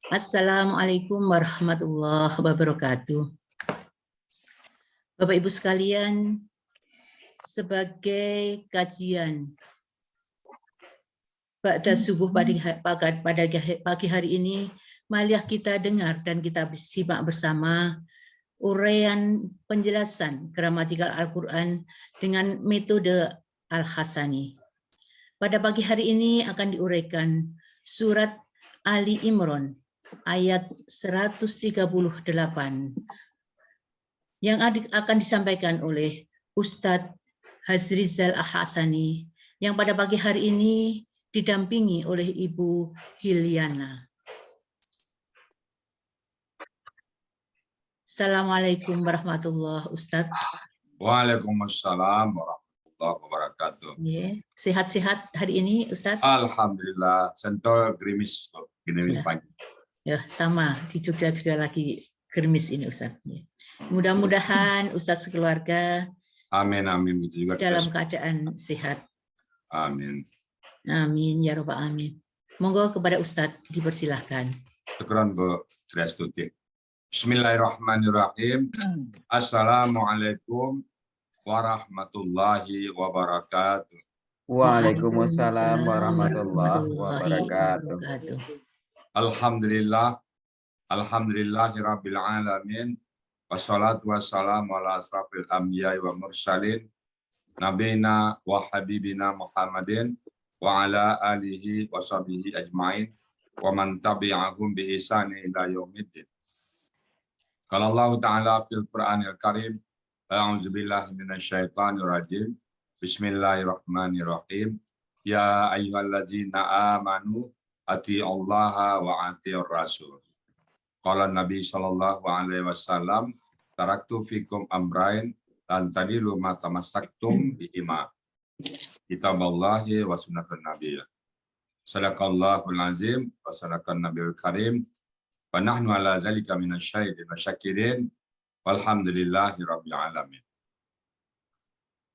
Assalamualaikum warahmatullahi wabarakatuh. Bapak Ibu sekalian, sebagai kajian pada subuh pagi hari ini, marilah kita dengar dan kita simak bersama uraian penjelasan gramatikal Al-Quran dengan metode Al-Hasani. Pada pagi hari ini akan diuraikan surat Ali Imran ayat 138 yang akan disampaikan oleh Ustadz Hazrizal Ahsani yang pada pagi hari ini didampingi oleh Ibu Hiliana. Assalamualaikum warahmatullahi wabarakatuh, Ustadz. Waalaikumsalam warahmatullahi wabarakatuh. Sehat-sehat hari ini, Ustadz? Alhamdulillah, sentol gerimis pagi. Ya, sama di Jogja juga lagi gerimis ini, Ustadz. Mudah-mudahan Ustadz sekeluarga amin gitu juga dalam keadaan sehat. Amin. Amin ya rabbal alamin. Monggo kepada Ustadz dipersilahkan. Syukran Bu Triastuti. Bismillahirrahmanirrahim. Assalamualaikum warahmatullahi wabarakatuh. Waalaikumsalam warahmatullahi wabarakatuh. Alhamdulillahirabbil alamin. Wassalatu wassalamu ala asrafil anbiya'i wa mursalin nabiyina wa habibina Muhammadin wa ala alihi wa sahbihi ajmain wa man tabi'ahum bi ihsani ila yaumiddin. Qala Allah Ta'ala fil Qur'anil Karim, a'udzubillahi minasyaitonir rajim. Bismillahirrahmanirrahim. Ya ayyuhallazina amanu atiiullaha wa atiiur rasul. Qala Nabi sallallahu alaihi wasallam, taraktu fikum amrain lan tadilu ma tamassaktum bihima. Kitaballahi wa sunnatun nabiyya. Sadaqallahul azim wa sadaqan nabiyul karim. Wa nahnu ala zalika minasyahidin wa syakirin. Walhamdulillahi rabbil alamin.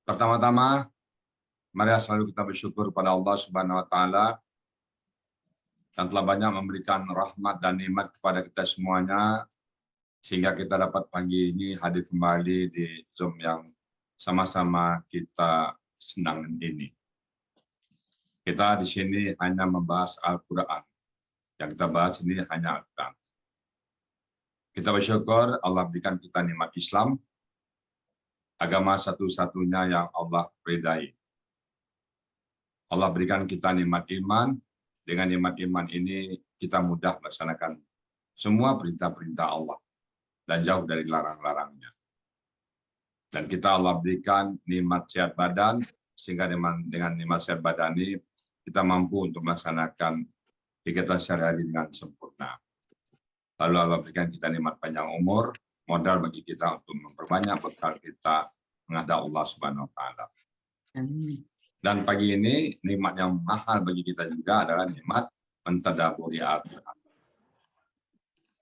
Pertama-tama, mari selalu kita bersyukur pada Allah Subhanahu wa taala yang telah banyak memberikan rahmat dan nikmat kepada kita semuanya, sehingga kita dapat pagi ini hadir kembali di Zoom yang sama-sama kita senang ini. Kita di sini hanya membahas Al-Quran. Yang kita bahas ini hanya Al-Quran. Kita bersyukur Allah berikan kita nikmat Islam, agama satu-satunya yang Allah ridai. Allah berikan kita nikmat iman. Dengan nikmat iman ini kita mudah melaksanakan semua perintah-perintah Allah dan jauh dari larang-larangnya. Dan kita Allah berikan nikmat sehat badan, sehingga dengan nikmat sehat badan ini kita mampu untuk melaksanakan kegiatan sehari-hari dengan sempurna. Lalu Allah berikan kita nikmat panjang umur, modal bagi kita untuk memperbanyak bekal kita menghadap Allah Subhanahu wa taala. Amin. Dan pagi ini nikmat yang mahal bagi kita juga adalah nikmat mentadabburi Al-Quran.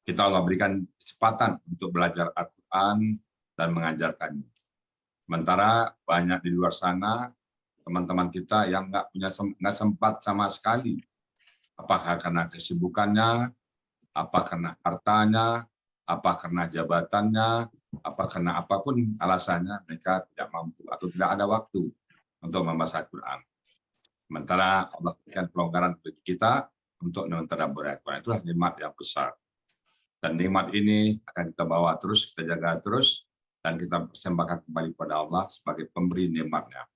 Kita Allah berikan kesempatan untuk belajar Al-Quran dan mengajarkannya. Sementara banyak di luar sana teman-teman kita yang nggak sempat sama sekali. Apakah karena kesibukannya, apa karena hartanya, apa karena jabatannya, apa karena apapun alasannya mereka tidak mampu atau tidak ada waktu untuk membaca Al-Quran. Sementara Allah berikan pelonggaran bagi kita untuk mentadabburi Al-Quran. Itulah nikmat yang besar. Dan nikmat ini akan kita bawa terus, kita jaga terus, dan kita persembahkan kembali kepada Allah sebagai pemberi nikmatnya.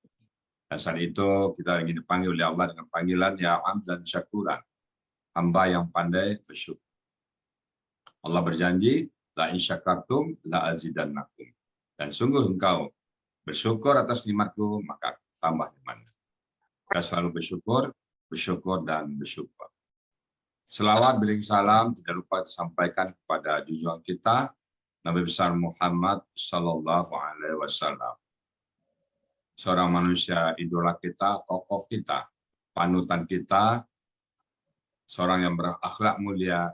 Dan saat itu kita ingin dipanggil oleh Allah dengan panggilan ya am dan syakuran. Hamba yang pandai bersyukur. Allah berjanji, la in syakartum la azidannakum. Dan sungguh engkau bersyukur atas nikmatku, maka tambah nikmatnya. Kita selalu bersyukur dan bersyukur. Selawat beriring salam tidak lupa disampaikan kepada junjungan kita Nabi besar Muhammad Sallallahu Alaihi Wasallam. Seorang manusia idola kita, tokoh kita, panutan kita, seorang yang berakhlak mulia,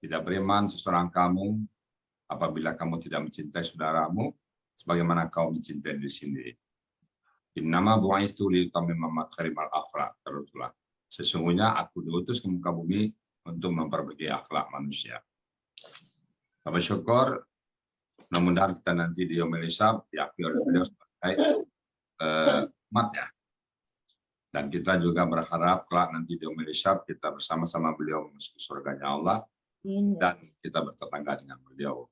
tidak beriman seseorang kamu apabila kamu tidak mencintai saudaramu sebagaimana kau mencintai diri sendiri. Innama bu'istu liutammima makarimal akhlaq. Sesungguhnya aku diutus ke muka bumi untuk memperbaiki akhlak manusia. Kami syukur, mudah-mudahan kita nanti di Yomelisab diakui oleh beliau sebagai umat ya. Dan kita juga berharap kelak nanti di Yomelisab kita bersama-sama beliau memasuki surganya Allah dan kita bertetangga dengan beliau.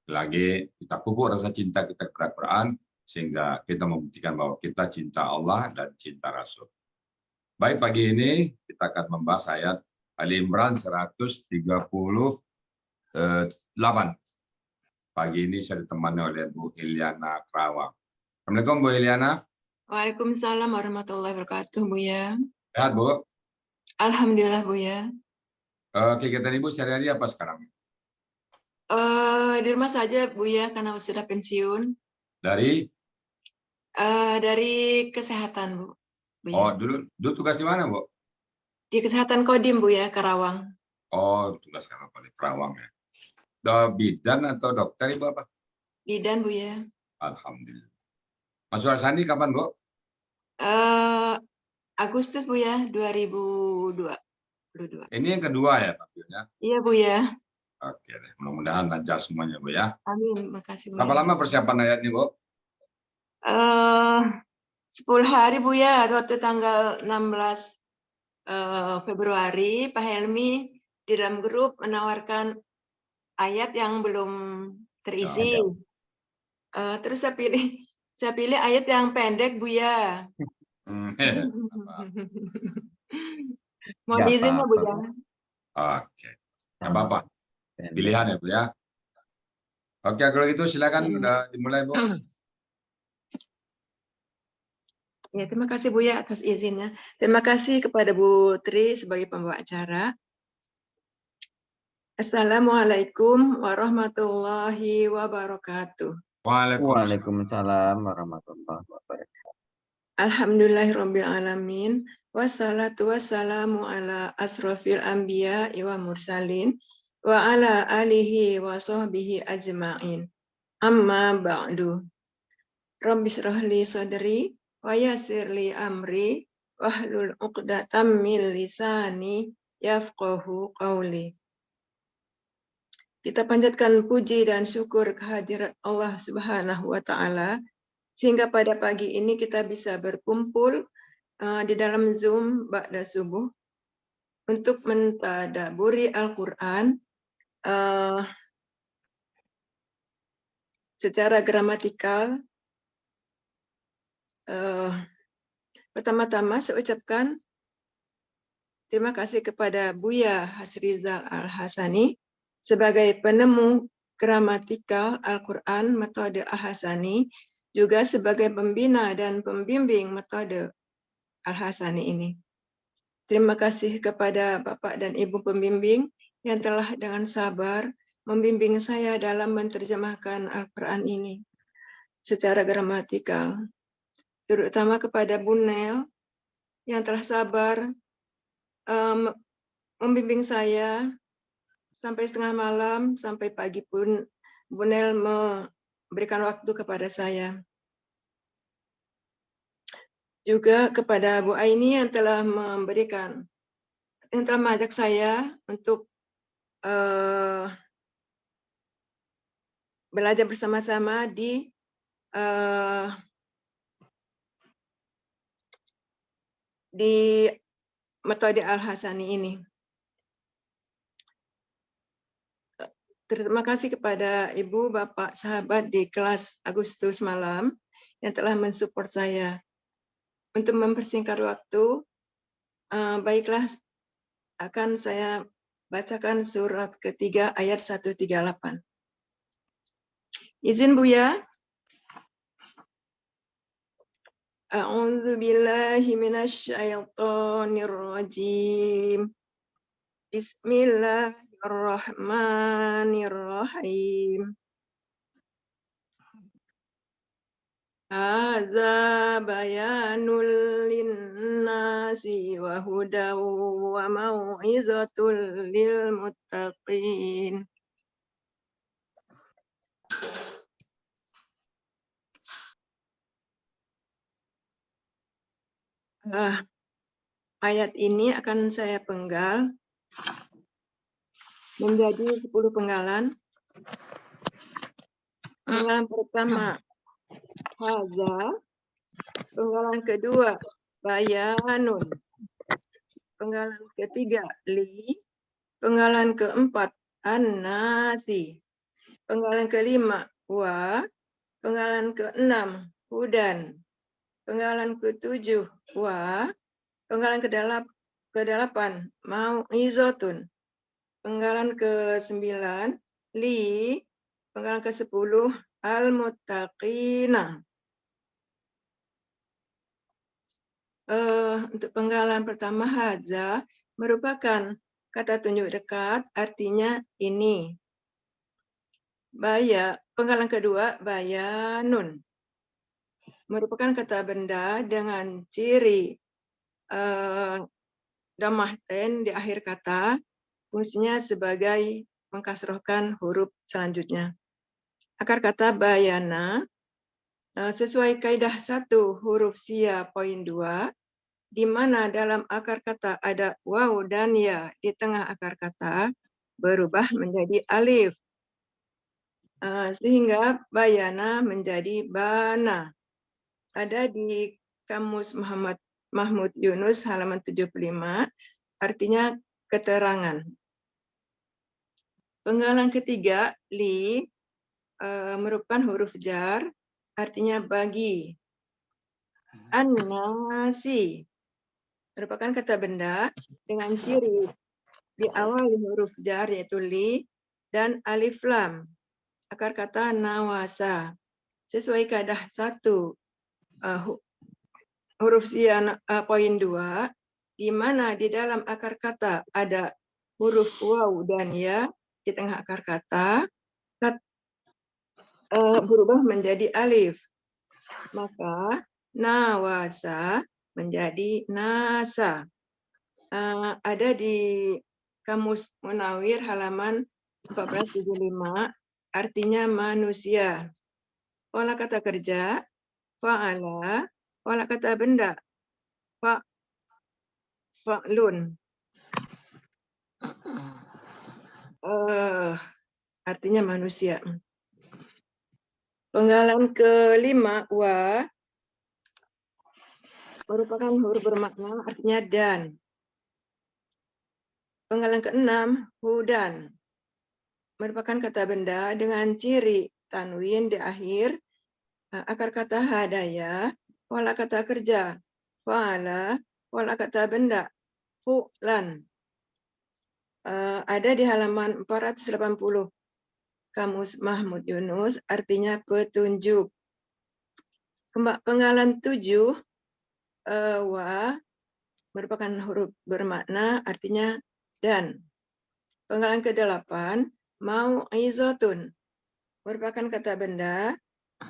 Lagi kita pupuk rasa cinta kita kepada Quran sehingga kita membuktikan bahwa kita cinta Allah dan cinta Rasul. Baik, pagi ini kita akan membahas ayat Ali Imran 138. Pagi ini saya ditemani oleh Bu Iliana Kerawang. Assalamualaikum Bu Iliana. Waalaikumsalam warahmatullahi wabarakatuh, Buya. Sehat Bu? Alhamdulillah, Buya. Kegiatan Ibu sehari-hari apa sekarang? Di rumah saja, Buya, karena sudah pensiun. Dari? Dari kesehatan, Bu. Buya. Oh, dulu tugas di mana, Bu? Di kesehatan Kodim, Buya, Karawang. Oh, tugas di Karawang ya. Bidan atau dokter Ibu apa? Bidan, Buya. Alhamdulillah. Masuk Arsani kapan, Bu? Agustus, Buya, 2022. Ini yang kedua ya, Pak? Iya, Buya. Oke deh, mudah-mudahan lancar semuanya, Bu ya. Amin, makasih, Buya. Berapa lama persiapan ayat ini, Bu? 10 hari, Buya, waktu tanggal 16 Februari, Pak Helmi di dalam grup menawarkan ayat yang belum terisi. Terus saya pilih ayat yang pendek, Buya. Mohon izin, Buya. Oke, nggak apa-apa. Pilihan ya, Bu ya. Oke, kalau gitu silakan udah dimulai, Bu. Ya, terima kasih Buya atas izinnya. Terima kasih kepada Bu Tri sebagai pembawa acara. Assalamualaikum warahmatullahi wabarakatuh. Waalaikumsalam warahmatullahi wabarakatuh. Alhamdulillahirabbil alamin. Wassalatu wassalamu ala asrofil anbiya wa mursalin wa ala alihi wa sahbihi ajma'in. Amma ba'du. Rabbi shrah li sadri wa yassir li amri wahlul 'uqdatam min lisani yafqahu qawli. Kita panjatkan puji dan syukur kehadirat Allah Subhanahu wa taala sehingga pada pagi ini kita bisa berkumpul di dalam Zoom ba'da subuh untuk mentadaburi Al-Qur'an secara gramatikal. Pertama-tama saya ucapkan terima kasih kepada Buya Hasrizal Al-Hasani sebagai penemu gramatikal Al-Quran metode Al-Hasani, juga sebagai pembina dan pembimbing metode Al-Hasani ini. Terima kasih kepada Bapak dan Ibu pembimbing yang telah dengan sabar membimbing saya dalam menerjemahkan Al-Quran ini secara gramatikal. Terutama kepada Bu Nel yang telah sabar membimbing saya sampai setengah malam, sampai pagi pun Bu Nel memberikan waktu kepada saya. Juga kepada Bu Aini yang telah mengajak saya untuk belajar bersama-sama di metode Al-Hasani ini. Terima kasih kepada Ibu, Bapak, sahabat di kelas Agustus malam yang telah mensupport saya. Untuk mempersingkat waktu, baiklah akan saya bacakan surat ketiga ayat 138. Izin Buya. A'udzu billahi minasy syaithanir rajim. Bismillahirrahmanirrahim. Hadza bayanul linnasi wa hudaw wa mau'izatul lil muttaqin. Ayat ini akan saya penggal menjadi 10 penggalan. Penggalan pertama haza, penggalan kedua bayanun, penggalan ketiga li, penggalan keempat an-nasi, penggalan kelima wa, penggalan keenam hudan, penggalan ketujuh wa, penggalan kedelapan mau'izatun, penggalan ke-9 li, penggalan ke-10 al-muttaqina. Untuk penggalan pertama haza merupakan kata tunjuk dekat, artinya ini. Penggalan kedua bayanun merupakan kata benda dengan ciri dhammah ten di akhir kata, fungsinya sebagai mengkasrohkan huruf selanjutnya. Akar kata bayana sesuai kaidah 1 huruf sia poin 2, di mana dalam akar kata ada waw dan ya di tengah akar kata berubah menjadi alif. Sehingga bayana menjadi bana. Ada di Kamus Mahmud Yunus halaman 75, artinya keterangan. Penggalan ketiga li merupakan huruf jar, artinya bagi. An-nasi merupakan kata benda dengan ciri diawali huruf jar yaitu li dan alif lam. Akar kata nawasa. Sesuai kaidah 1 huruf sia poin 2, di mana di dalam akar kata ada huruf waw dan ya di tengah akar kata berubah menjadi alif. Maka nawasa menjadi nasa. Ada di Kamus Munawir halaman 1475, artinya manusia. Pola kata kerja fa'ala, pola kata benda fa'lun. Artinya manusia. Penggalan kelima wa merupakan huruf bermakna artinya dan. Penggalan keenam hudan merupakan kata benda dengan ciri tanwin di akhir akar kata hadaya, pola kata kerja fa'ala, pola kata benda fu'lan. Ada di halaman 480 Kamus Mahmud Yunus, artinya petunjuk. Penggalan 7 wa merupakan huruf bermakna artinya dan. Penggalan ke-8 mau'izatun merupakan kata benda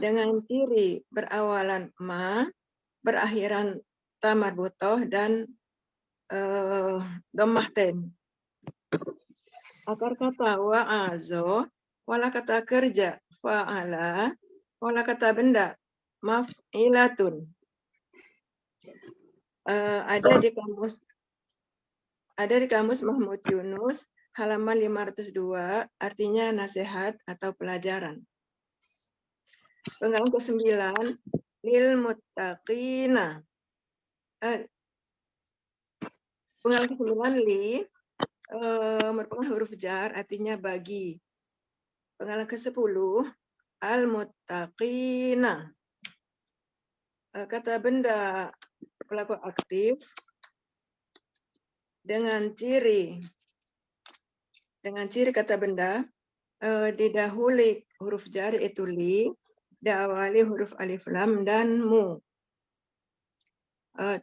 dengan ciri berawalan ma, berakhiran ta marbutoh dan dhammah ten. Akar kata wa'azo, pola kata kerja fa'ala, pola kata benda maf'ilatun. Ada di kamus Mahmud Yunus halaman 502, artinya nasihat atau pelajaran. Penggalan ke-9 lil muttaqina. Penggalan ke-9 li merupakan huruf jar, artinya bagi. Penggalan ke-10 al muttaqina. Kata benda pelaku aktif dengan ciri kata benda didahului huruf jar yaitu li, diawali huruf alif lam dan mu.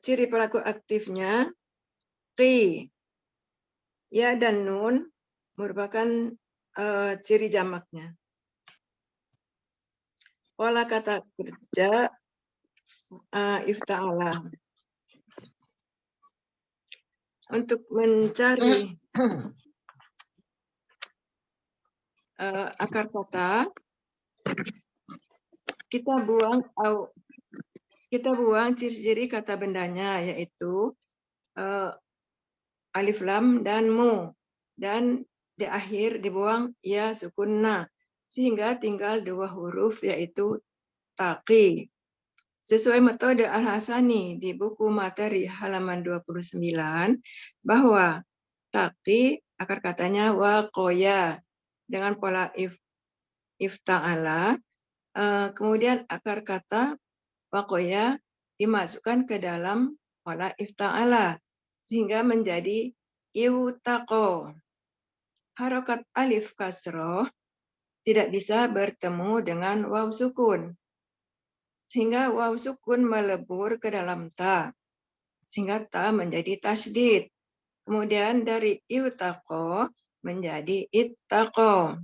Ciri pelaku aktifnya qi, ya dan nun merupakan ciri jamaknya. Pola kata kerja ifta'ala. Untuk mencari akar kata, kita buang ciri-ciri kata bendanya, yaitu alif lam dan mu, dan di akhir dibuang ya sukun na, sehingga tinggal 2 huruf yaitu taqi. Sesuai metode Al-Hasani di buku materi halaman 29 bahwa taqi akar katanya waqoya dengan pola ifta'ala, kemudian akar kata waqoya dimasukkan ke dalam pola ifta'ala sehingga menjadi iutaqo. Harokat alif kasroh tidak bisa bertemu dengan waw sukun, sehingga waw sukun melebur ke dalam ta, sehingga ta menjadi tasdid. Kemudian dari iutaqo menjadi ittaqo.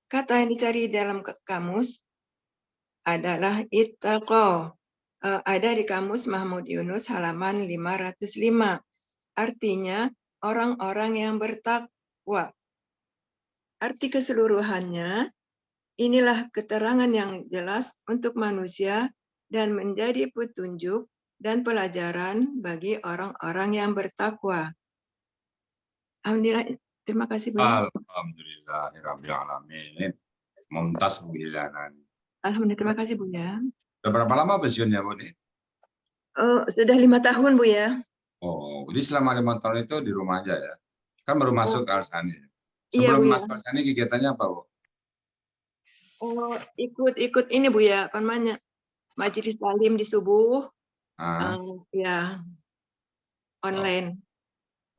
Kata yang dicari dalam kamus adalah ittaqo. Ada di kamus Mahmud Yunus halaman 505. Artinya orang-orang yang bertakwa. Arti keseluruhannya, inilah keterangan yang jelas untuk manusia dan menjadi petunjuk dan pelajaran bagi orang-orang yang bertakwa. Alhamdulillah, terima kasih Bu. Alhamdulillahirrahmanirrahim. Mumtaz Bu Hilyana. Alhamdulillah, terima kasih Bu ya. Sudah berapa lama pensiunnya Bu nih? Sudah 5 tahun Bu ya. Oh, jadi selama 5 tahun itu di rumah aja ya? Kan baru masuk Al-Hasani. Iya, Sebelum Bu, ya. masuk Al-Hasani kegiatannya apa Bu? Oh, ikut ini Bu ya, apa namanya? Majelis Taklim di subuh. Ya, online.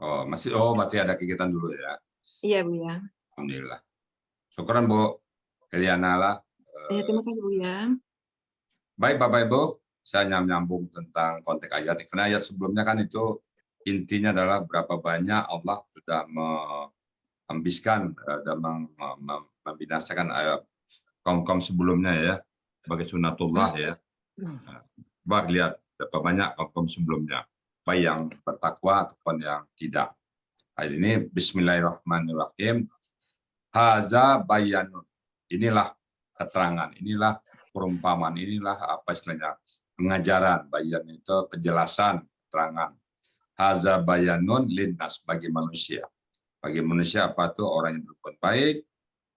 Berarti ada kegiatan dulu ya? Iya Bu ya. Alhamdulillah. Syukuran Bu Hilyana lah. Terima kasih Bu ya. Baik Bapak Ibu, saya nyambung tentang konteks ayat. Karena ayat sebelumnya kan itu intinya adalah berapa banyak Allah sudah menghabiskan dan membinasakan kaum-kaum sebelumnya ya, sebagai sunatullah ya. Coba lihat berapa banyak kaum sebelumnya, baik yang bertakwa ataupun yang tidak. Ayat ini Bismillahirrahmanirrahim. Haza bayanun. Inilah keterangan, inilah perumpamaan, inilah apa istilahnya, pengajaran. Bayan itu penjelasan, keterangan. Haza bayanun linnas, bagi manusia. Bagi manusia apa tuh? Orang yang berbuat baik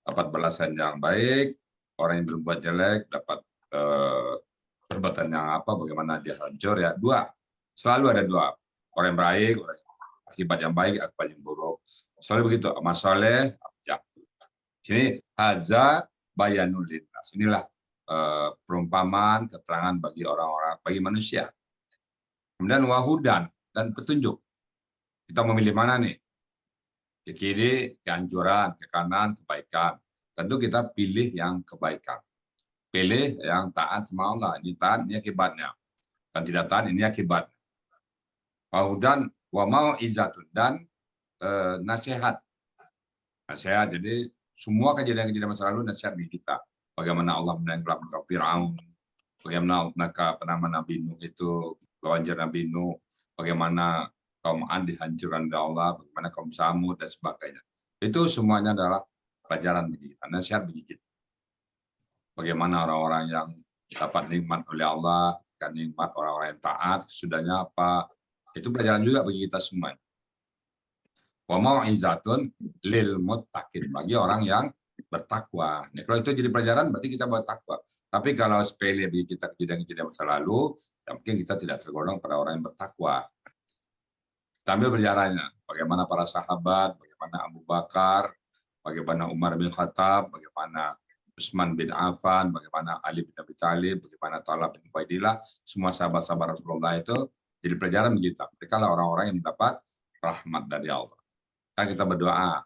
dapat balasan yang baik, orang yang berbuat jelek dapat perbuatan yang apa, bagaimana dia hancur ya. Selalu ada 2. Orang yang baik, akibat yang baik, akibat yang buruk. Selalu begitu, amal soleh, sini haza bayanul linnas. Inilah perumpamaan, keterangan bagi orang-orang, bagi manusia. Kemudian wahudan, dan petunjuk. Kita memilih mana nih? Ke kiri, kehancuran, ke kanan, kebaikan. Tentu kita pilih yang kebaikan. Pilih yang taat sama Allah. Ini taat, ini akibatnya. Dan tidak taat, ini akibatnya. Wahudan, wa mau'izatun, dan nasihat. Nasihat, jadi semua kejadian-kejadian masa lalu nasihat bagi kita. Bagaimana Allah menenggelamkan Fir'aun, bagaimana Nabi Nuh itu, wawancara Nabi Nuh, bagaimana kaum Ad dihancurkan oleh Allah, bagaimana kaum Samud, dan sebagainya. Itu semuanya adalah pelajaran bagi kita, nasihat bagi kita. Bagaimana orang-orang yang dapat nikmat oleh Allah, kan nikmat orang-orang yang taat, sesudahnya apa, itu pelajaran juga bagi kita semua. Wa mau'izatun lil muttaqin, bagi orang yang bertakwa. Nah, kalau itu jadi pelajaran berarti kita bertakwa. Tapi kalau sepele bagi kita kejadian-kejadian masa lalu, ya mungkin kita tidak tergolong pada orang yang bertakwa. Kita ambil pelajarannya, bagaimana para sahabat, bagaimana Abu Bakar, bagaimana Umar bin Khattab, bagaimana Utsman bin Affan, bagaimana Ali bin Abi Thalib, bagaimana Thalab bin Ubaidillah, semua sahabat-sahabat Rasulullah itu jadi pelajaran bagi kita. Mereka lah orang-orang yang mendapat rahmat dari Allah. Kan kita berdoa,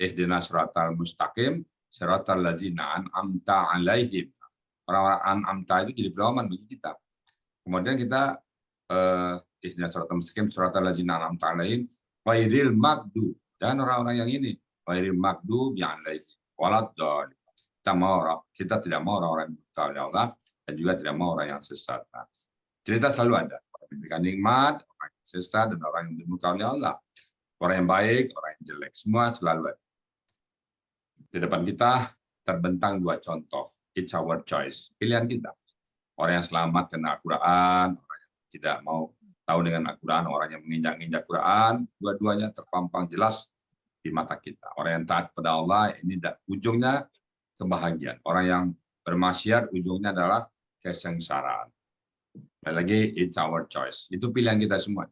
ihdinas siratal mustaqim, siratal ladzina an'amta alaihim. Orang-orang an'amta itu jadi pedoman bagi kita. Kemudian kita ihdinas siratal mustaqim, siratal ladzina an'amta alaihim, ghairil maghdubi, dan orang-orang yang ini, ghairil maghdubi alaihim waladdallin. Kita tidak mau orang-orang yang bertakwa oleh Allah, dan juga tidak mau orang yang sesat. Nah, cerita selalu ada. Orang yang memberikan nikmat, orang yang sesat, dan orang yang dimurkai oleh Allah. Orang yang baik, orang yang jelek, semua selalu ada. Di depan kita terbentang 2 contoh. It's our choice, pilihan kita. Orang yang selamat kena Al-Quran, orang yang tidak mau tahu dengan Al-Quran, orang yang menginjak-injak Quran, dua-duanya terpampang jelas di mata kita. Orang yang taat pada Allah ini ujungnya kebahagiaan. Orang yang bermaksiat ujungnya adalah kesengsaraan. Dan lagi, it's our choice. Itu pilihan kita semua.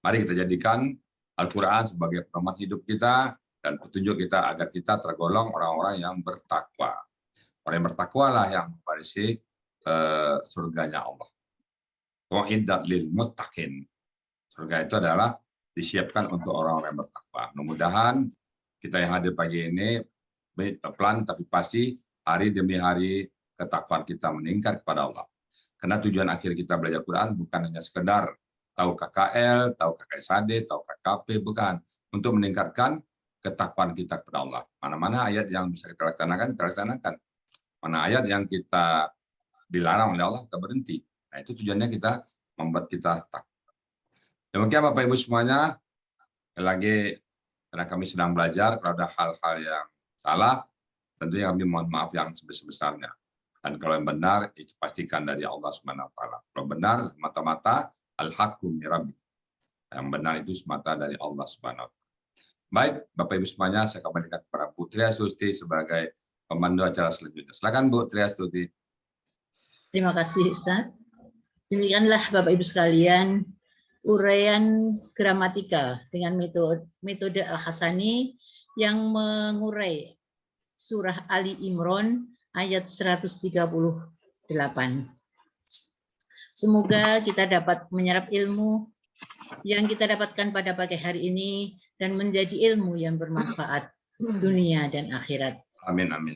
Mari kita jadikan Al-Quran sebagai pedoman hidup kita dan petunjuk kita agar kita tergolong orang-orang yang bertakwa. Orang yang bertakwa lah yang mewarisi surganya Allah. Wa'iddat lil muttaqin. Surga itu adalah disiapkan untuk orang-orang yang bertakwa. Mudah-mudahan kita yang hadir pagi ini pelan tapi pasti hari demi hari ketakwaan kita meningkat kepada Allah. Karena tujuan akhir kita belajar Quran bukan hanya sekedar tahu KKL, tahu KKSAD, tahu KKP, bukan. Untuk meningkatkan ketakwaan kita kepada Allah. Mana-mana ayat yang bisa kita laksanakan, kita laksanakan. Mana ayat yang kita dilarang oleh Allah, kita berhenti. Nah, itu tujuannya kita membuat kita takwa. Demikian Bapak Ibu semuanya, lagi karena kami sedang belajar, kalau ada hal-hal yang salah, tentunya kami mohon maaf yang sebesar-besarnya. Dan kalau yang benar, itu pastikan dari Allah Subhanahu wa Ta'ala. Kalau benar, semata-mata al-haqqu min rabbik. Yang benar itu semata dari Allah Subhanahu wa Ta'ala. Baik, Bapak Ibu semuanya, saya kembalikan kepada Bu Triastuti sebagai pemandu acara selanjutnya. Silakan Bu Triastuti. Terima kasih Ustaz. Demikianlah Bapak Ibu sekalian, uraian gramatika dengan metode Al-Hasani yang mengurai surah Ali Imran ayat 138. Semoga kita dapat menyerap ilmu yang kita dapatkan pada pagi hari ini dan menjadi ilmu yang bermanfaat dunia dan akhirat. Amin, amin.